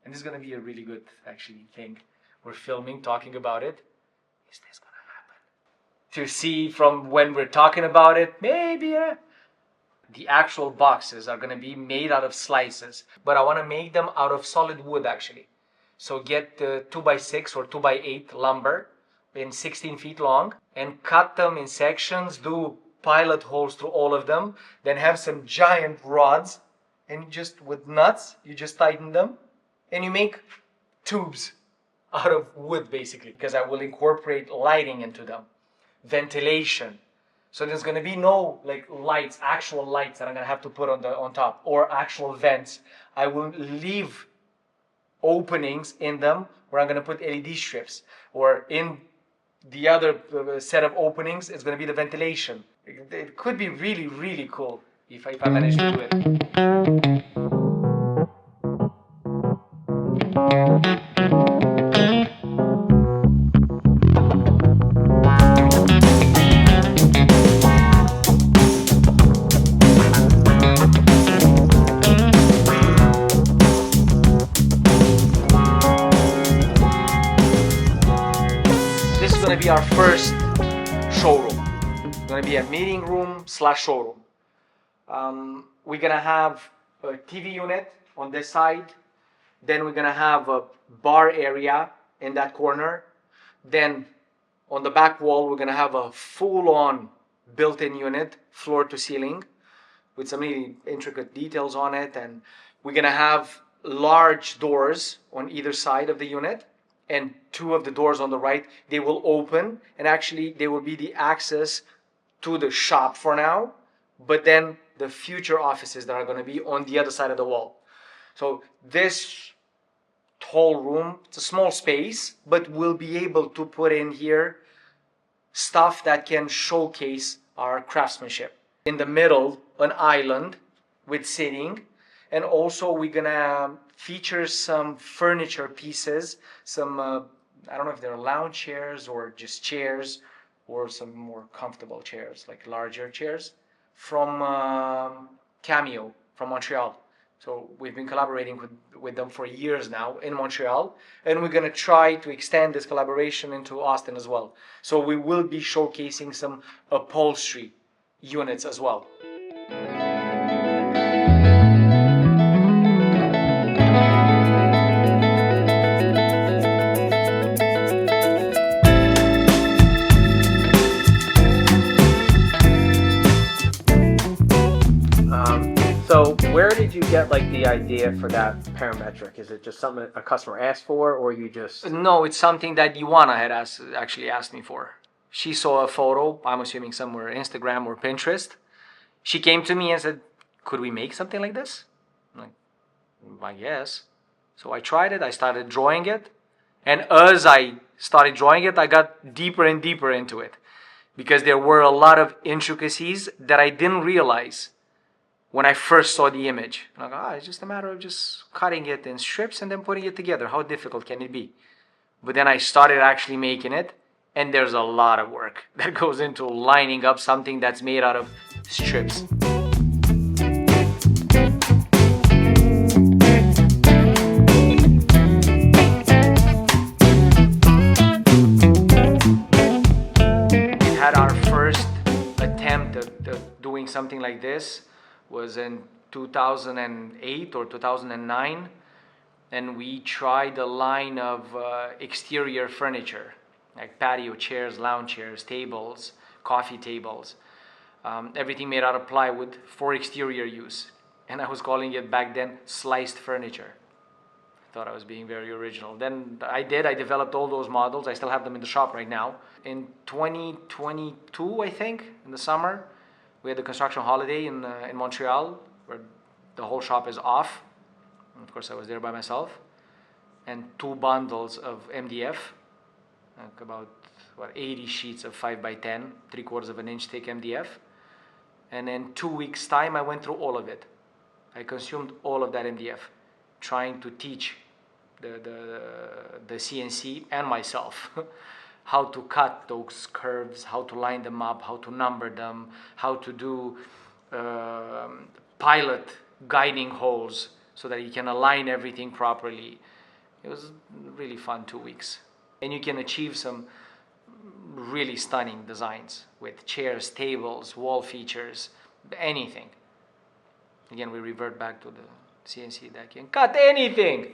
And this is going to be a really good, actually, thing. We're filming, talking about it. Is this going to happen? To see from when we're talking about it, maybe, The actual boxes are going to be made out of slices, but I want to make them out of solid wood, actually. So get the 2x6 or 2x8 lumber in 16 feet long and cut them in sections, do pilot holes through all of them, then have some giant rods, and just with nuts, you just tighten them, and you make tubes out of wood, basically, because I will incorporate lighting into them, ventilation. So there's going to be no like lights, actual lights that I'm going to have to put on top, or actual vents. I will leave openings in them where I'm going to put LED strips, or in the other set of openings it's going to be the ventilation. It could be really, really cool if I manage to do it. Going to be our first showroom. It's going to be a meeting room / showroom. We're going to have a TV unit on this side. Then we're going to have a bar area in that corner. Then on the back wall, we're going to have a full-on built-in unit, floor to ceiling, with some really intricate details on it. And we're going to have large doors on either side of the unit. And 2 of the doors on the right, they will open, and actually they will be the access to the shop for now, but then the future offices that are going to be on the other side of the wall. So this whole room, it's a small space, but we'll be able to put in here stuff that can showcase our craftsmanship. In the middle, an island with seating, and also we're gonna feature some furniture pieces, some I don't know if they're lounge chairs or just chairs, or some more comfortable chairs, like larger chairs, from Cameo from Montreal. So we've been collaborating with them for years now in Montreal, and we're gonna try to extend this collaboration into Austin as well. So we will be showcasing some upholstery units as well. So where did you get like the idea for that parametric? Is it just something a customer asked for, or you just... No, it's something that Ioana had actually asked me for. She saw a photo, I'm assuming somewhere Instagram or Pinterest. She came to me and said, could we make something like this? I'm like, I guess. So I tried it, I started drawing it. And as I started drawing it, I got deeper and deeper into it. Because there were a lot of intricacies that I didn't realize when I first saw the image. I'm like, it's just a matter of just cutting it in strips and then putting it together. How difficult can it be? But then I started actually making it, and there's a lot of work that goes into lining up something that's made out of strips. We had our first attempt at doing something like this was in 2008 or 2009, and we tried a line of exterior furniture, like patio chairs, lounge chairs, tables, coffee tables, everything made out of plywood for exterior use. And I was calling it back then sliced furniture. I thought I was being very original. Then I developed all those models. I still have them in the shop right now. In 2022, I think, in the summer, we had the construction holiday in Montreal, where the whole shop is off. And of course, I was there by myself. And 2 bundles of MDF, like about 80 sheets of 5x10, 3/4 of an inch thick MDF. And in 2 weeks' time, I went through all of it. I consumed all of that MDF, trying to teach the CNC and myself how to cut those curves, how to line them up, how to number them, how to do pilot guiding holes so that you can align everything properly. It was really fun 2 weeks. And you can achieve some really stunning designs with chairs, tables, wall features, anything. Again, we revert back to the CNC deck and cut anything.